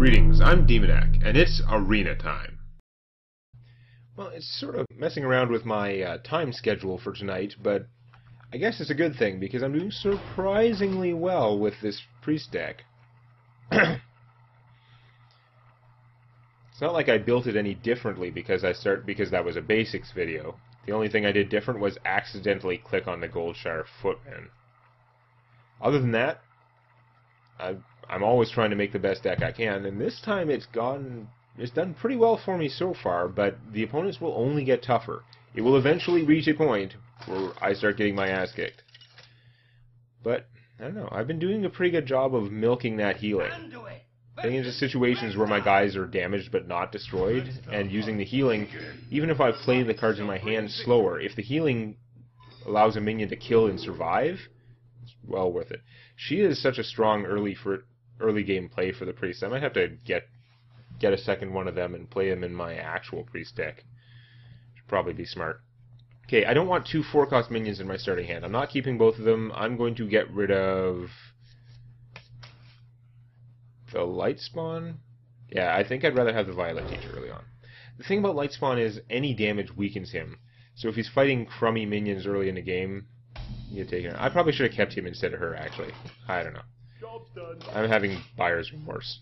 Greetings, I'm Demonac, and it's arena time. Well, it's sort of messing around with my time schedule for tonight, but I guess it's a good thing, because I'm doing surprisingly well with this priest deck. It's not like I built it any differently because that was a basics video. The only thing I did different was accidentally click on the Goldshire Footman. Other than that, I'm always trying to make the best deck I can, and this time it's done pretty well for me so far, but the opponents will only get tougher. It will eventually reach a point where I start getting my ass kicked. But, I don't know, I've been doing a pretty good job of milking that healing. Getting into situations where my guys are damaged but not destroyed, and using the healing, even if I play the cards in my hand slower, if the healing allows a minion to kill and survive, it's well worth it. She is such a strong early game play for the priest. I might have to get a second one of them and play them in my actual priest deck. Should probably be smart. Okay, I don't want 2 4-cost minions in my starting hand. I'm not keeping both of them. I'm going to get rid of the Lightspawn. Yeah, I think I'd rather have the Violet Teacher early on. The thing about Lightspawn is any damage weakens him. So if he's fighting crummy minions early in the game, you take him. I probably should have kept him instead of her, actually. I don't know. Job's done. I'm having buyer's remorse.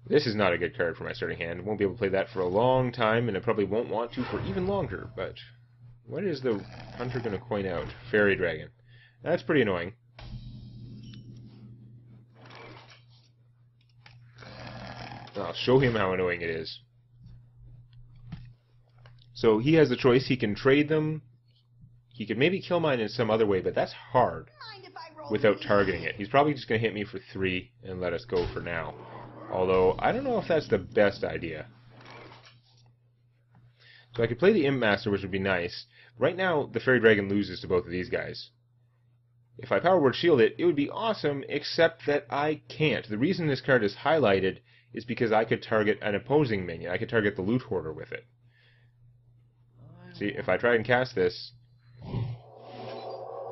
This is not a good card for my starting hand. I won't be able to play that for a long time, and I probably won't want to for even longer, but what is the hunter going to coin out? Fairy Dragon. That's pretty annoying. I'll show him how annoying it is. So he has the choice. He can trade them. He could maybe kill mine in some other way, but that's hard without targeting it. He's probably just going to hit me for 3 and let us go for now. Although, I don't know if that's the best idea. So I could play the Imp Master, which would be nice. Right now, the Fairy Dragon loses to both of these guys. If I Power Word Shield it, it would be awesome, except that I can't. The reason this card is highlighted is because I could target an opposing minion. I could target the Loot Hoarder with it. See, if I try and cast this,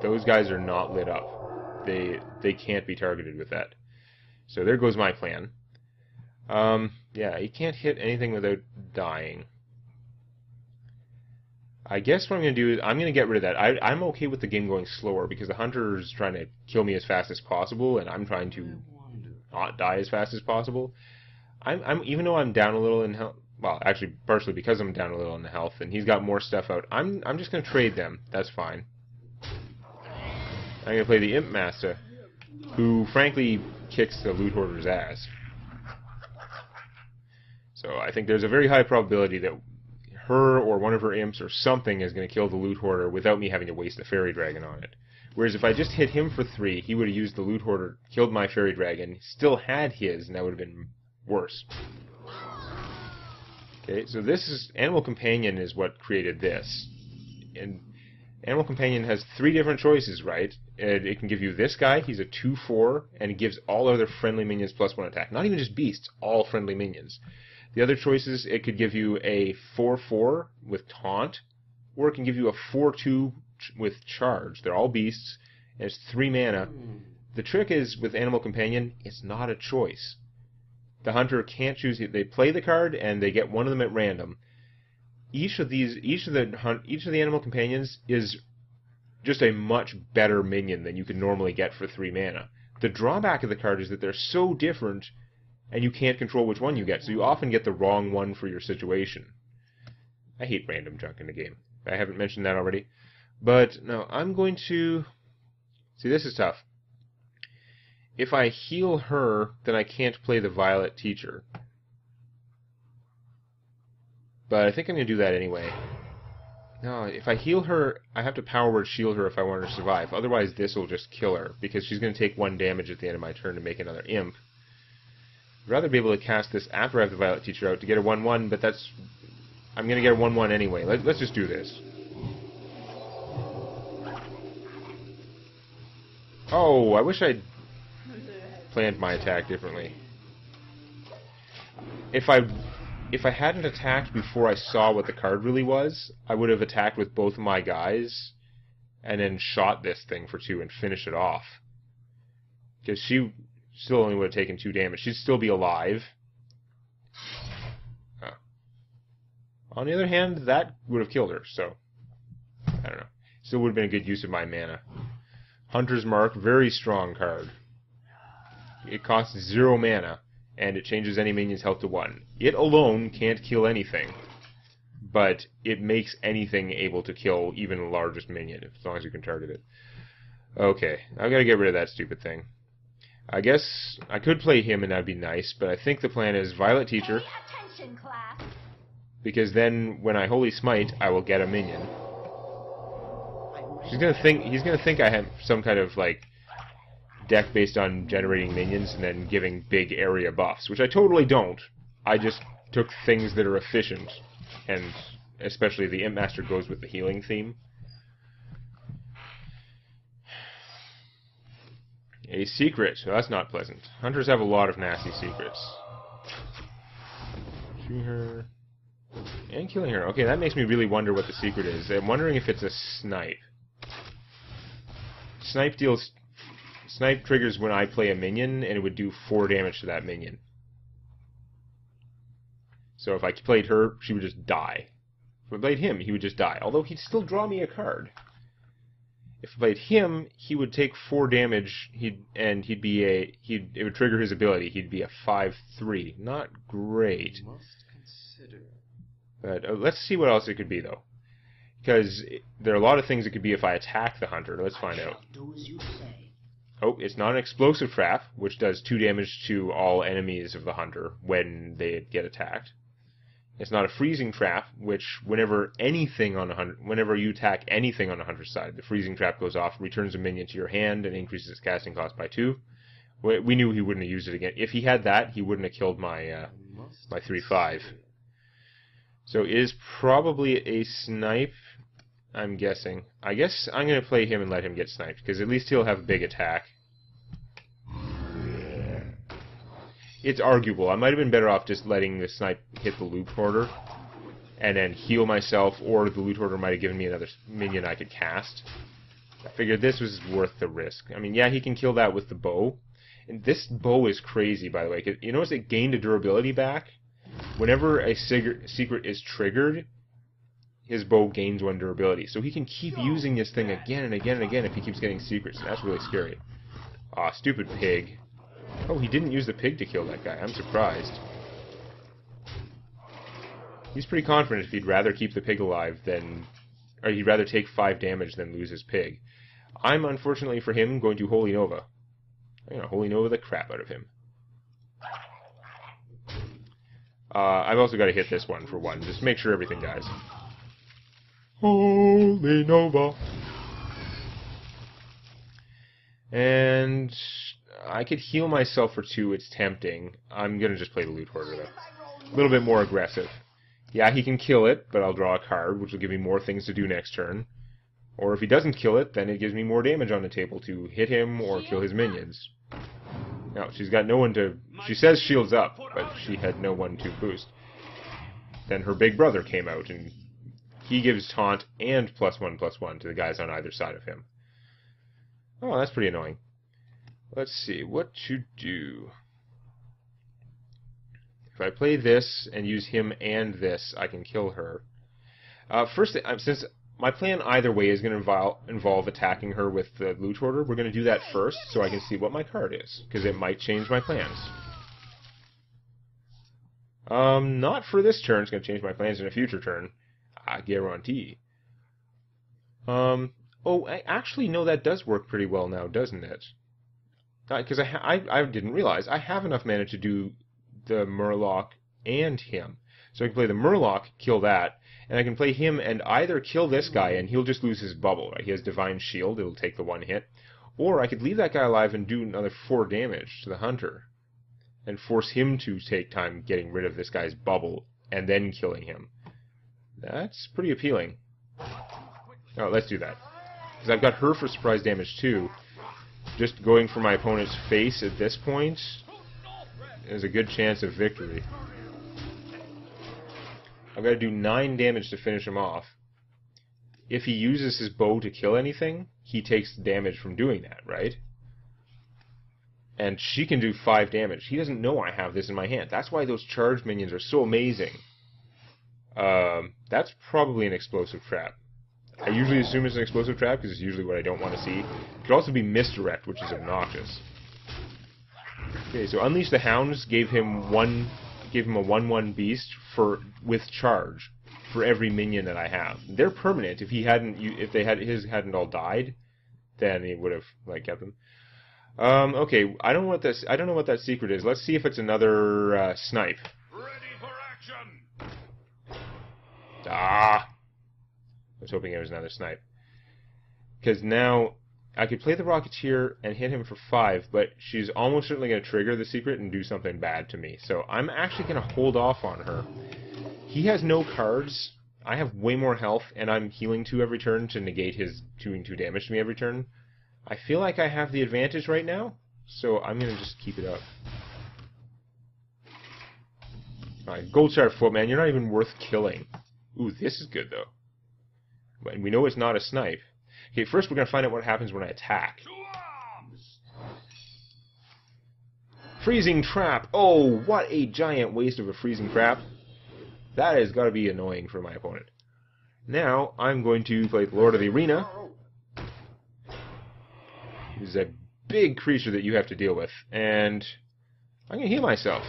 those guys are not lit up. They can't be targeted with that. So there goes my plan. Yeah, he can't hit anything without dying. I guess what I'm going to do is I'm going to get rid of that. I'm okay with the game going slower because the hunter is trying to kill me as fast as possible, and I'm trying to not die as fast as possible. I'm even though I'm down a little in health, well, actually partially because I'm down a little in health, and he's got more stuff out. I'm just going to trade them. That's fine. I'm going to play the Imp Master, who frankly kicks the Loot Hoarder's ass. So I think there's a very high probability that her or one of her imps or something is going to kill the Loot Hoarder without me having to waste a Fairy Dragon on it. Whereas if I just hit him for 3, he would have used the Loot Hoarder, killed my Fairy Dragon, still had his, and that would have been worse. Okay, so this is Animal Companion is what created this. And Animal Companion has 3 different choices, right? It can give you this guy, he's a 2/4, and it gives all other friendly minions +1 attack. Not even just beasts, all friendly minions. The other choices, it could give you a 4/4 with Taunt, or it can give you a 4/2 with Charge. They're all beasts, and it's 3 mana. The trick is, with Animal Companion, it's not a choice. The hunter can't choose it. They play the card, and they get one of them at random. Each of the Animal Companions is just a much better minion than you could normally get for 3 mana. The drawback of the card is that they're so different, and you can't control which one you get, so you often get the wrong one for your situation. I hate random junk in the game. I haven't mentioned that already. But, no, I'm going to... See, this is tough. If I heal her, then I can't play the Violet Teacher. But I think I'm going to do that anyway. No, if I heal her, I have to Power Word Shield her if I want her to survive. Otherwise, this will just kill her, because she's going to take 1 damage at the end of my turn to make another Imp. I'd rather be able to cast this after I have the Violet Teacher out to get a 1/1, but that's... I'm going to get a 1/1 anyway. Let's just do this. Oh, I wish I'd planned my attack differently. If I hadn't attacked before I saw what the card really was, I would have attacked with both of my guys and then shot this thing for 2 and finish it off. Because Still only would have taken 2 damage. She'd still be alive. On the other hand, that would have killed her, so I don't know. Still would have been a good use of my mana. Hunter's Mark, very strong card. It costs 0 mana, and it changes any minion's health to 1. It alone can't kill anything, but it makes anything able to kill even the largest minion, as long as you can target it. Okay, I've got to get rid of that stupid thing. I guess I could play him and that'd be nice, but I think the plan is Violet Teacher. Pay attention, class. Because then, when I Holy Smite, I will get a minion. He's gonna think I have some kind of, like, deck based on generating minions and then giving big area buffs, which I totally don't. I just took things that are efficient, and especially the Imp Master goes with the healing theme. A secret. Well, that's not pleasant. Hunters have a lot of nasty secrets. Shooting her. And killing her. Okay, that makes me really wonder what the secret is. I'm wondering if it's a snipe. Snipe triggers when I play a minion, and it would do 4 damage to that minion. So if I played her, she would just die. If I played him, he would just die. Although he'd still draw me a card. If I played him, he would take 4 damage, it would trigger his ability. He'd be a 5/3. Not great. Must consider. But let's see what else it could be, though. Because there are a lot of things it could be if I attack the hunter. Let's find out. Do as you say. Oh, it's not an explosive trap, which does 2 damage to all enemies of the hunter when they get attacked. It's not a freezing trap, which whenever you attack anything on the hunter's side, the freezing trap goes off, returns a minion to your hand, and increases its casting cost by 2. We knew he wouldn't have used it again. If he had that, he wouldn't have killed my 3/5. So it is probably a snipe, I'm guessing. I guess I'm going to play him and let him get sniped, because at least he'll have a big attack. It's arguable. I might have been better off just letting the snipe hit the loot hoarder, and then heal myself, or the loot hoarder might have given me another minion I could cast. I figured this was worth the risk. I mean, yeah, he can kill that with the bow. And this bow is crazy, by the way. 'Cause you notice it gained a durability back? Whenever a secret is triggered, his bow gains 1 durability. So he can keep using this thing again and again and again if he keeps getting secrets. And that's really scary. Aw, stupid pig. Oh, he didn't use the pig to kill that guy. I'm surprised. He's pretty confident if he'd rather keep the pig alive or he'd rather take 5 damage than lose his pig. I'm, unfortunately for him, going to Holy Nova. I'm going to Holy Nova the crap out of him. I've also got to hit this one for 1, just to make sure everything dies. Holy Nova. And I could heal myself for 2, it's tempting. I'm going to just play the loot hoarder, though. A little bit more aggressive. Yeah, he can kill it, but I'll draw a card, which will give me more things to do next turn. Or if he doesn't kill it, then it gives me more damage on the table to hit him or kill his minions. Now, she's got no one to... She says shields up, but she had no one to boost. Then her big brother came out, and he gives taunt and +1/+1 to the guys on either side of him. Oh, that's pretty annoying. Let's see, what to do? If I play this and use him and this, I can kill her. First, since my plan either way is going to involve attacking her with the loot hoarder, we're going to do that first so I can see what my card is, because it might change my plans. Not for this turn. It's going to change my plans in a future turn. I guarantee. Actually, no, that does work pretty well now, doesn't it? Because I didn't realize. I have enough mana to do the Murloc and him. So I can play the Murloc, kill that, and I can play him and either kill this guy and he'll just lose his bubble. Right? He has Divine Shield, it'll take the 1 hit. Or I could leave that guy alive and do another 4 damage to the Hunter. And force him to take time getting rid of this guy's bubble and then killing him. That's pretty appealing. Oh, let's do that. Because I've got her for surprise damage too. Just going for my opponent's face at this point is a good chance of victory. I've got to do 9 damage to finish him off. If he uses his bow to kill anything, he takes damage from doing that, right? And she can do 5 damage. He doesn't know I have this in my hand. That's why those charge minions are so amazing. That's probably an explosive trap. I usually assume it's an explosive trap because it's usually what I don't want to see. It could also be misdirect, which is obnoxious. Okay, so Unleash the Hounds gave him a 1/1 beast with charge for every minion that I have. They're permanent. If his hadn't all died, then he would have kept them. Okay, I don't know what that secret is. Let's see if it's another snipe. Ready for action. Ah! I was hoping it was another snipe. Because now I could play the Rocketeer and hit him for 5, but she's almost certainly going to trigger the secret and do something bad to me. So I'm actually going to hold off on her. He has no cards. I have way more health, and I'm healing 2 every turn to negate his doing 2 damage to me every turn. I feel like I have the advantage right now, so I'm going to just keep it up. Alright, Gold Star Footman, you're not even worth killing. Ooh, this is good, though. And we know it's not a snipe. Okay, first we're going to find out what happens when I attack. To arms. Freezing Trap! Oh, what a giant waste of a Freezing Trap. That has got to be annoying for my opponent. Now, I'm going to play Lord of the Arena. This is a big creature that you have to deal with, and I'm going to heal myself.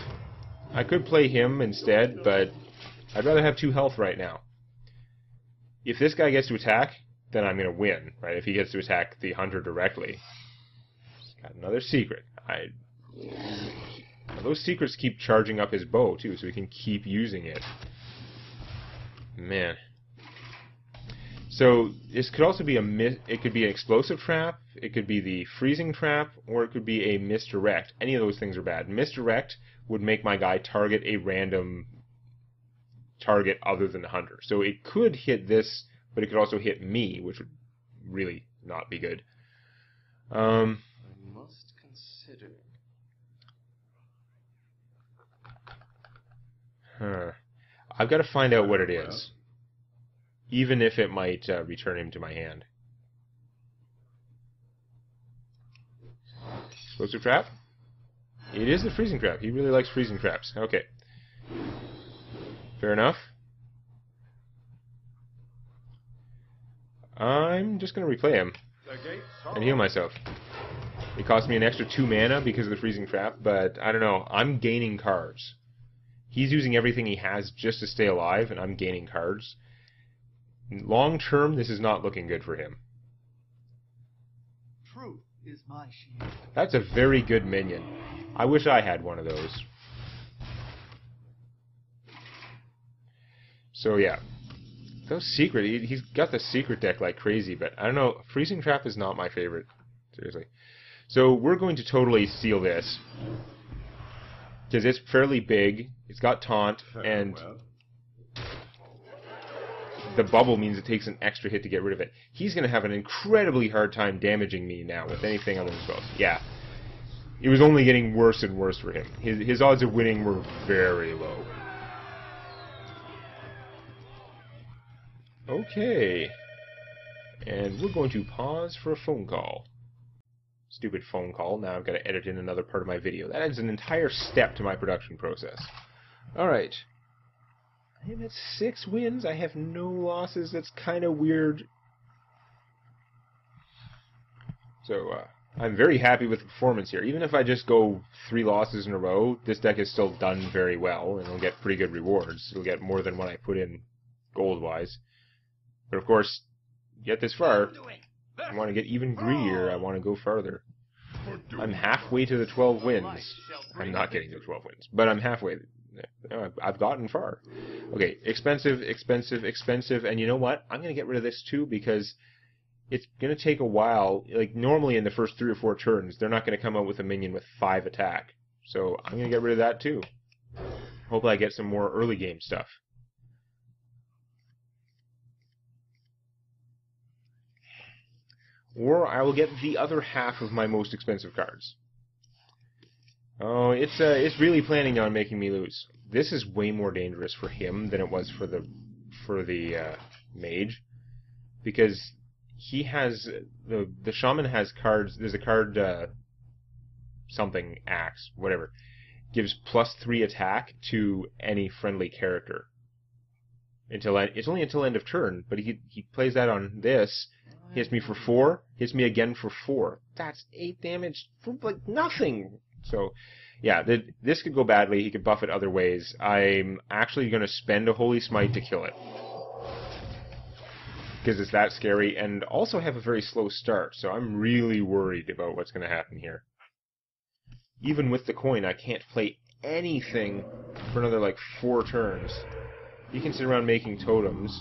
I could play him instead, but I'd rather have 2 health right now. If this guy gets to attack, then I'm going to win, right? If he gets to attack the hunter directly. Got another secret. Those secrets keep charging up his bow, too, so he can keep using it. Man. So this could also be it could be an explosive trap, it could be the freezing trap, or it could be a misdirect. Any of those things are bad. Misdirect would make my guy target a random target other than the hunter. So it could hit this, but it could also hit me, which would really not be good. I must consider. I've got to find out what it is. Even if it might return him to my hand. Explosive trap? It is the freezing trap. He really likes freezing traps. Okay. Fair enough. I'm just going to replay him and heal myself. It cost me an extra 2 mana because of the freezing trap, but I don't know. I'm gaining cards. He's using everything he has just to stay alive, and I'm gaining cards. Long term, this is not looking good for him. Truth is my shield. That's a very good minion. I wish I had one of those. So yeah. Those secret, he's got the secret deck like crazy, but I don't know, Freezing Trap is not my favorite. Seriously. So we're going to totally seal this. Because it's fairly big, it's got taunt, and the bubble means it takes an extra hit to get rid of it. He's going to have an incredibly hard time damaging me now with anything other than spells. Yeah. It was only getting worse and worse for him. His odds of winning were very low. Okay. And we're going to pause for a phone call. Stupid phone call. Now I've got to edit in another part of my video. That adds an entire step to my production process. Alright. I'm at 6 wins. I have no losses. That's kind of weird. So, I'm very happy with the performance here. Even if I just go 3 losses in a row, this deck is still done very well, and it'll get pretty good rewards. It'll get more than what I put in gold-wise. But of course, get this far, I want to get even greedier. I want to go farther. I'm halfway to the 12 wins. I'm not getting to 12 wins, but I'm halfway. I've gotten far. Okay, expensive, expensive, expensive, and you know what? I'm going to get rid of this too because it's going to take a while. Like, normally in the first 3 or 4 turns, they're not going to come out with a minion with 5 attack. So I'm going to get rid of that too. Hopefully I get some more early game stuff. Or I will get the other half of my most expensive cards. Oh, it's really planning on making me lose. This is way more dangerous for him than it was for the mage, because he has the shaman has cards. There's a card something axe, whatever, gives +3 attack to any friendly character. It's only until end of turn, but he plays that on this, hits me for 4, hits me again for 4. That's 8 damage for like nothing. So, yeah, this could go badly. He could buff it other ways. I'm actually going to spend a Holy Smite to kill it, because it's that scary, and also have a very slow start, so I'm really worried about what's going to happen here. Even with the coin, I can't play anything for another, like, 4 turns. You can sit around making totems.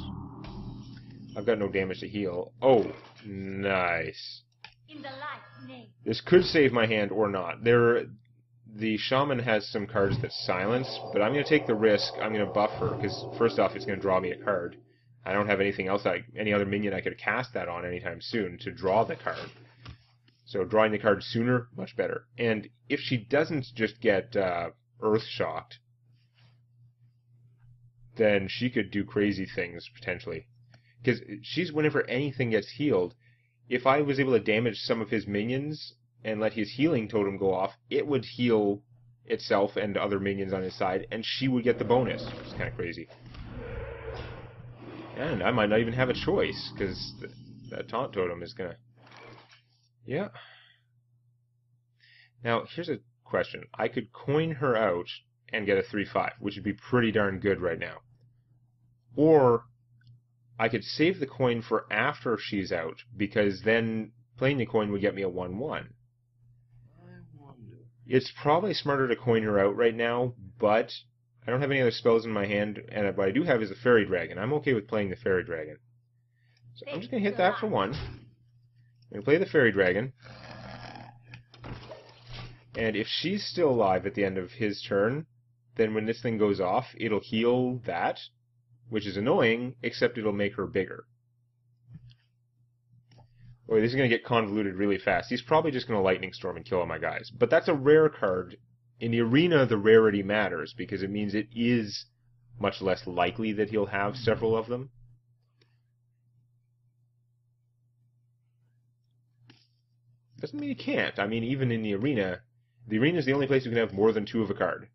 I've got no damage to heal. Oh, nice. In the light's name. This could save my hand or not. The shaman has some cards that silence, but I'm going to take the risk. I'm going to buff her, because first off, it's going to draw me a card. I don't have anything else, any other minion I could cast that on anytime soon to draw the card. So drawing the card sooner, much better. And if she doesn't just get earth-shocked, then she could do crazy things, potentially. Because whenever anything gets healed, if I was able to damage some of his minions and let his healing totem go off, it would heal itself and other minions on his side, and she would get the bonus. It's kind of crazy. And I might not even have a choice, because that taunt totem is going to... Yeah. Now, here's a question. I could coin her out and get a 3/5, which would be pretty darn good right now. Or I could save the coin for after she's out, because then playing the coin would get me a 1/1. I wonder. It's probably smarter to coin her out right now, but I don't have any other spells in my hand, and what I do have is a Fairy Dragon. I'm okay with playing the Fairy Dragon. So I'm just going to hit that for 1. I'm going to play the Fairy Dragon. And if she's still alive at the end of his turn, then when this thing goes off, it'll heal that, which is annoying, except it'll make her bigger. Boy, this is going to get convoluted really fast. He's probably just going to Lightning Storm and kill all my guys. But that's a rare card. In the arena, the rarity matters, because it means it is much less likely that he'll have several of them. Doesn't mean he can't. I mean, even in the arena is the only place you can have more than 2 of a card.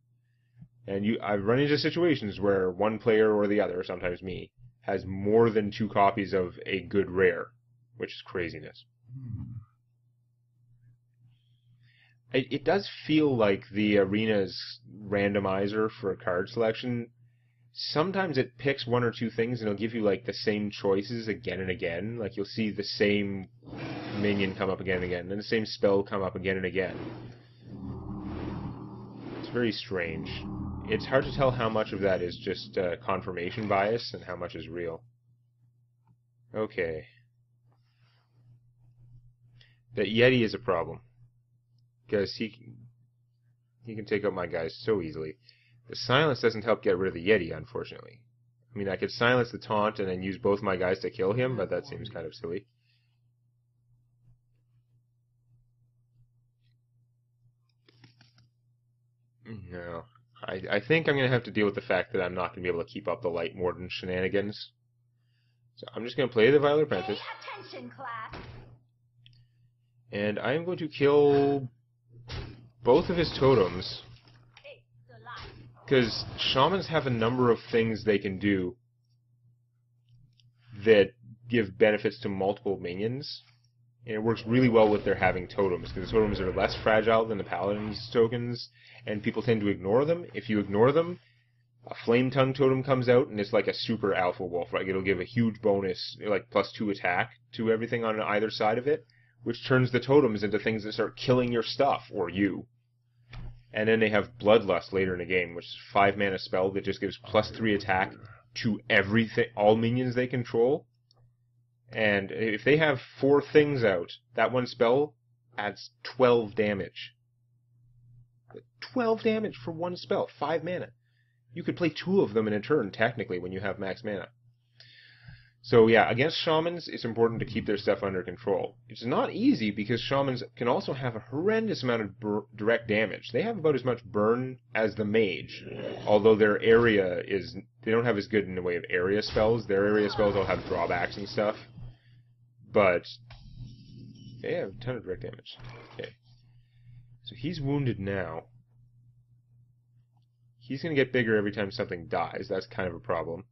And I've run into situations where one player or the other, sometimes me, has more than 2 copies of a good rare, which is craziness. It does feel like the arena's randomizer for card selection, sometimes it picks 1 or 2 things and it'll give you like the same choices again and again. Like you'll see the same minion come up again and again, and the same spell come up again and again. It's very strange. It's hard to tell how much of that is just confirmation bias and how much is real. Okay. The Yeti is a problem, because he can take out my guys so easily. The silence doesn't help get rid of the Yeti, unfortunately. I mean, I could silence the taunt and then use both my guys to kill him, but that seems kind of silly. No. I think I'm going to have to deal with the fact that I'm not going to be able to keep up the Light Warden shenanigans. So I'm just going to play the Violet Apprentice. Pay attention, class. And I am going to kill both of his totems, because shamans have a number of things they can do that give benefits to multiple minions. And it works really well with their having totems, because the totems are less fragile than the paladin's tokens, and people tend to ignore them. If you ignore them, a Flame Tongue totem comes out, and it's like a super alpha wolf, right? It'll give a huge bonus, like +2 attack to everything on either side of it, which turns the totems into things that start killing your stuff, or you. And then they have Bloodlust later in the game, which is a 5-mana spell that just gives +3 attack to everything, all minions they control. And if they have 4 things out, that one spell adds 12 damage. 12 damage for one spell, 5 mana. You could play 2 of them in a turn, technically, when you have max mana. So yeah, against shamans, it's important to keep their stuff under control. It's not easy, because shamans can also have a horrendous amount of direct damage. They have about as much burn as the mage, although their area is... They don't have as good in the way of area spells. Their area spells all have drawbacks and stuff. But they have a ton of direct damage. Okay. So he's wounded now. He's going to get bigger every time something dies. That's kind of a problem.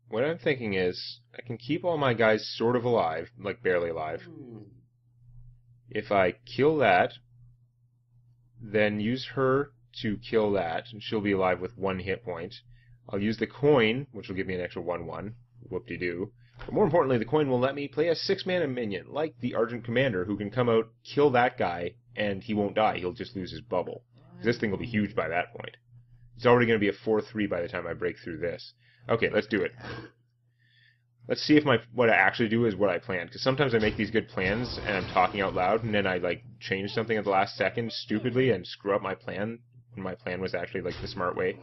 What I'm thinking is, I can keep all my guys sort of alive, like barely alive. If I kill that, then use her to kill that, and she'll be alive with 1 hit point. I'll use the coin, which will give me an extra 1/1. Whoop-de-doo. But more importantly, the coin will let me play a 6-mana minion, like the Argent Commander, who can come out, kill that guy, and he won't die. He'll just lose his bubble. This thing will be huge by that point. It's already going to be a 4/3 by the time I break through this. Okay, let's do it. Let's see if what I actually do is what I planned. Because sometimes I make these good plans, and I'm talking out loud, and then I change something at the last second stupidly and screw up my plan, when my plan was actually the smart way.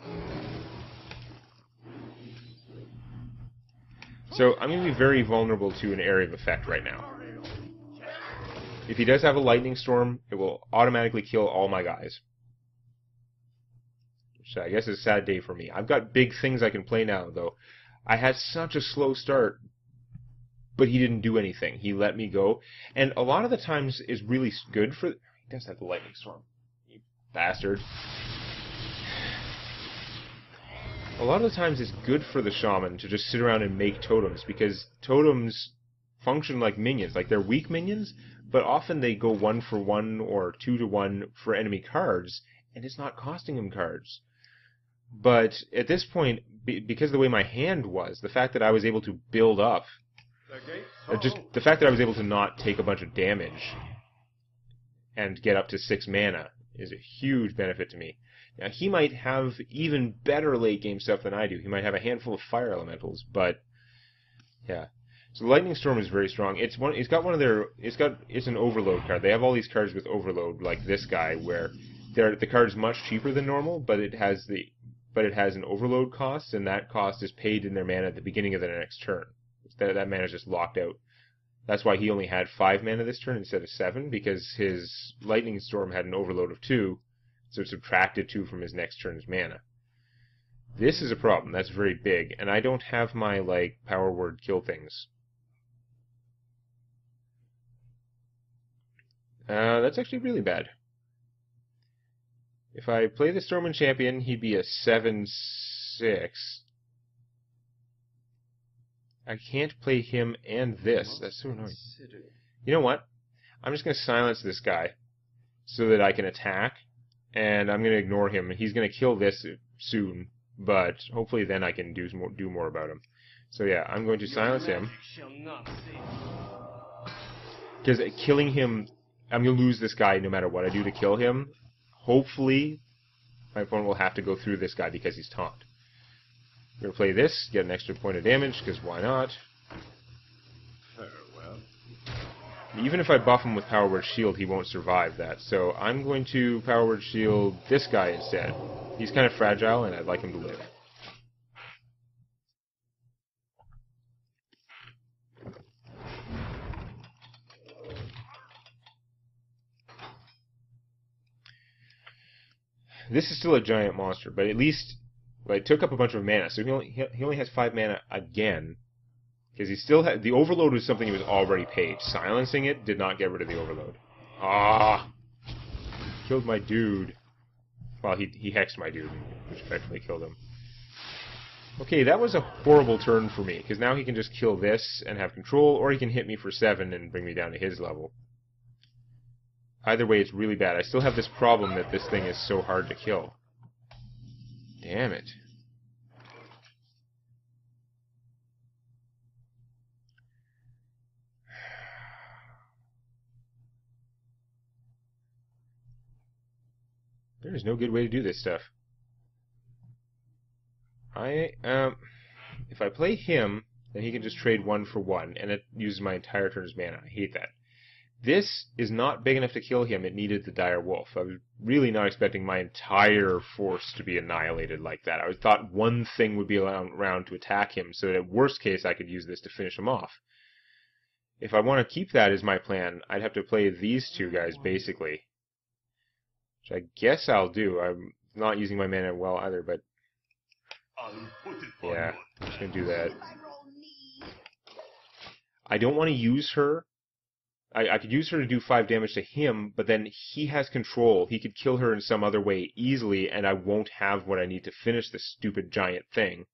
So I'm going to be very vulnerable to an area of effect right now. If he does have a lightning storm, it will automatically kill all my guys. Which I guess is a sad day for me. I've got big things I can play now, though. I had such a slow start, but he didn't do anything. He let me go. And a lot of the times is really good for... He does have the lightning storm. You bastard. A lot of the times it's good for the shaman to just sit around and make totems, because totems function like minions. They're weak minions, but often they go 1-for-1 or 2-to-1 for enemy cards, and it's not costing them cards. But at this point, because of the way my hand was, the fact that I was able to build up, just the fact that I was able to not take a bunch of damage and get up to 6 mana is a huge benefit to me. Now, he might have even better late game stuff than I do. He might have a handful of fire elementals, but yeah. So Lightning Storm is very strong. It's an overload card. They have all these cards with overload, like this guy, where the card's much cheaper than normal, but it has an overload cost, and that cost is paid in their mana at the beginning of their next turn. That mana is just locked out. That's why he only had 5 mana this turn instead of 7, because his Lightning Storm had an overload of 2, so it subtracted 2 from his next turn's mana. This is a problem. That's very big, and I don't have my, power word kill things. That's actually really bad. If I play the Stormwind Champion, he'd be a 7/6. I can't play him and this. That's so annoying. You know what? I'm just going to silence this guy so that I can attack, and I'm going to ignore him. He's going to kill this soon, but hopefully then I can do more about him. So yeah, I'm going to silence him. Because killing him, I'm going to lose this guy no matter what I do to kill him. Hopefully, my opponent will have to go through this guy because he's taunt. I'm going to play this, get an extra point of damage, because why not? Farewell. Even if I buff him with Power Word Shield, he won't survive that. So I'm going to Power Word Shield this guy instead. He's kind of fragile, and I'd like him to live. This is still a giant monster, but at least it took up a bunch of mana, so he only has 5 mana again, because he still had the overload was something he was already paid. Silencing it did not get rid of the overload. Ah, killed my dude. Well, he hexed my dude, which effectively killed him. Okay, that was a horrible turn for me, because now he can just kill this and have control, or he can hit me for 7 and bring me down to his level. Either way, it's really bad. I still have this problem that this thing is so hard to kill. Damn it. There is no good way to do this stuff. If I play him, then he can just trade 1-for-1, and it uses my entire turn's mana. I hate that. This is not big enough to kill him. It needed the Dire Wolf. I was really not expecting my entire force to be annihilated like that. I thought one thing would be around to attack him, so that at worst case I could use this to finish him off. If I want to keep that as my plan, I'd have to play these two guys, basically. Which I guess I'll do. I'm not using my mana well either, but... yeah, I'm just going to do that. I don't want to use her. I could use her to do 5 damage to him, but then he has control. He could kill her in some other way easily, and I won't have what I need to finish this stupid giant thing.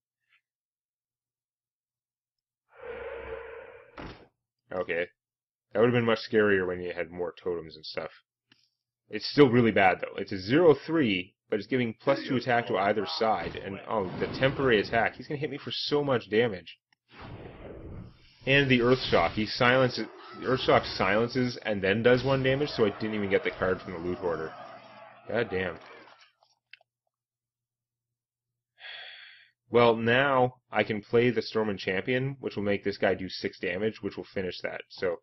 Okay. That would have been much scarier when you had more totems and stuff. It's still really bad, though. It's a 0-3, but it's giving +2 attack to either side. And, oh, the temporary attack. He's going to hit me for so much damage. And the Earth Shock. The Earth Shock silences and then does 1 damage, so I didn't even get the card from the loot hoarder. God damn. Well, now I can play the Stormwind Champion, which will make this guy do 6 damage, which will finish that. So,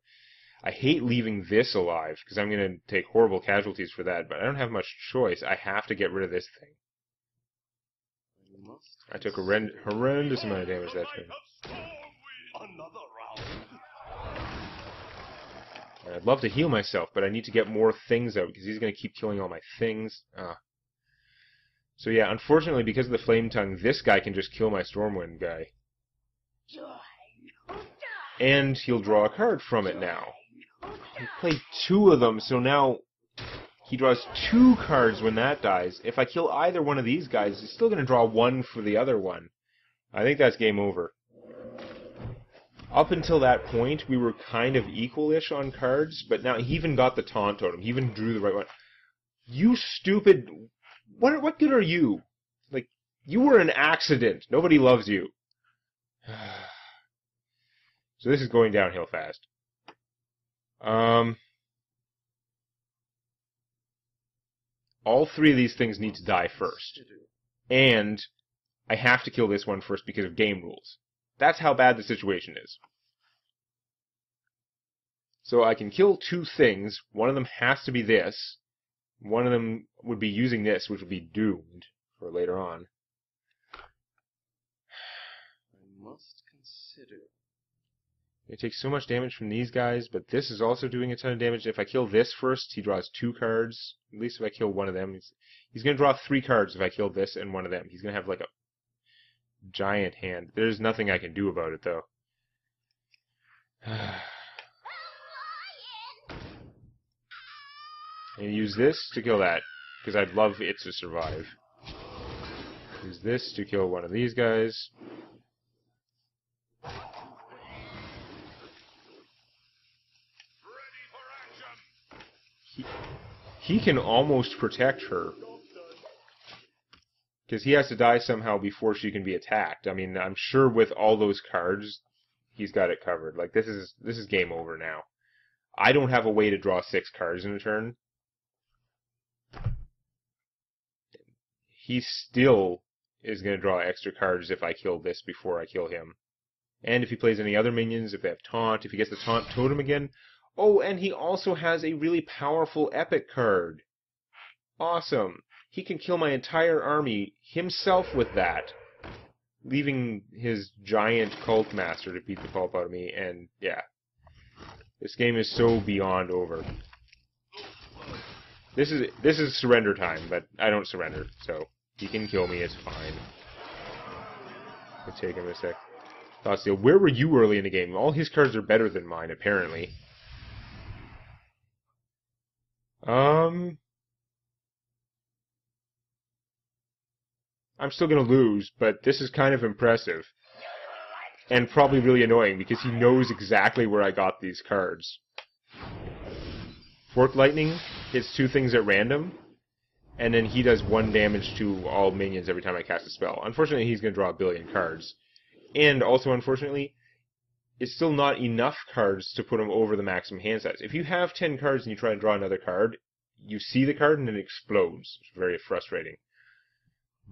I hate leaving this alive, because I'm going to take horrible casualties for that, but I don't have much choice. I have to get rid of this thing. I took a horrendous amount of damage that turn. Another round. And I'd love to heal myself, but I need to get more things out, because he's going to keep killing all my things. So yeah, unfortunately, because of the Flame Tongue, this guy can just kill my Stormwind guy. And he'll draw a card from it now. He played 2 of them, so now he draws 2 cards when that dies. If I kill either one of these guys, he's still going to draw 1 for the other one. I think that's game over. Up until that point, we were kind of equal-ish on cards, but now he even got the Taunt Totem. He even drew the right one. You stupid... What good are you? Like, you were an accident. Nobody loves you. So this is going downhill fast. All 3 of these things need to die first. And I have to kill this one first because of game rules. That's how bad the situation is. So I can kill 2 things. One of them has to be this. One of them would be using this, which would be doomed for later on. I must consider. It takes so much damage from these guys, but this is also doing a ton of damage. If I kill this first, he draws 2 cards. At least if I kill one of them. He's going to draw 3 cards if I kill this and one of them. He's going to have like a giant hand. There's nothing I can do about it, though. And use this to kill that, because I'd love it to survive. Use this to kill one of these guys. He can almost protect her, because he has to die somehow before she can be attacked. I mean, I'm sure with all those cards, he's got it covered. Like, this is game over now. I don't have a way to draw 6 cards in a turn. He still is going to draw extra cards if I kill this before I kill him. And if he plays any other minions, if they have Taunt, if he gets the Taunt Totem again. Oh, and he also has a really powerful epic card. Awesome. He can kill my entire army himself with that, leaving his giant cult master to beat the pulp out of me, and yeah. This game is so beyond over. This is surrender time, but I don't surrender, so he can kill me, it's fine. I'll take him a sec. Thoughtsteel, where were you early in the game? All his cards are better than mine, apparently. I'm still gonna lose, but this is kind of impressive. And probably really annoying, because he knows exactly where I got these cards. Fork Lightning hits 2 things at random, and then he does 1 damage to all minions every time I cast a spell. Unfortunately, he's going to draw 1 billion cards. And also, unfortunately, it's still not enough cards to put him over the maximum hand size. If you have 10 cards and you try to draw another card, you see the card and it explodes. It's very frustrating.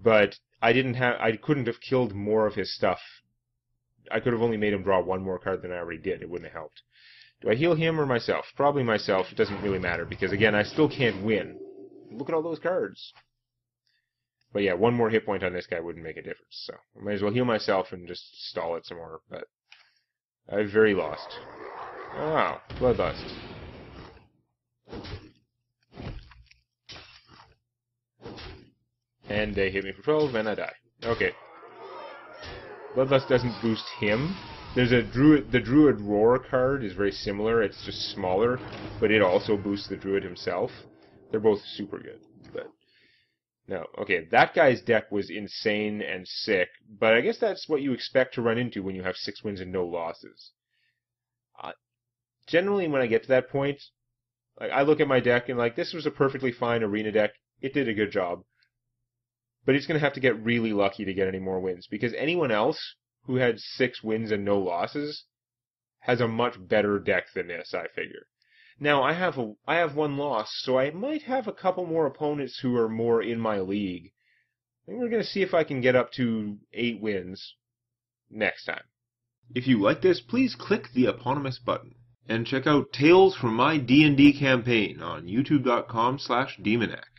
But I couldn't have killed more of his stuff. I could have only made him draw 1 more card than I already did. It wouldn't have helped. Do I heal him or myself? Probably myself. It doesn't really matter, because again, I still can't win. Look at all those cards. But yeah, 1 more hit point on this guy wouldn't make a difference, so I might as well heal myself and just stall it some more, but I've very lost. Oh, Bloodlust. And they hit me for 12, and I die. Okay. Bloodlust doesn't boost him, There's a Druid. The Druid Roar card is very similar. It's just smaller, but it also boosts the Druid himself. They're both super good. But no, okay, that guy's deck was insane and sick, but I guess that's what you expect to run into when you have 6 wins and no losses. Generally, when I get to that point, like, I look at my deck and like, this was a perfectly fine arena deck. It did a good job. But it's going to have to get really lucky to get any more wins, because anyone else who had 6 wins and no losses has a much better deck than this, I figure. Now, I have 1 loss, so I might have a couple more opponents who are more in my league. I think we're going to see if I can get up to 8 wins next time. If you like this, please click the eponymous button. And check out Tales from My D&D Campaign on youtube.com/Demonac.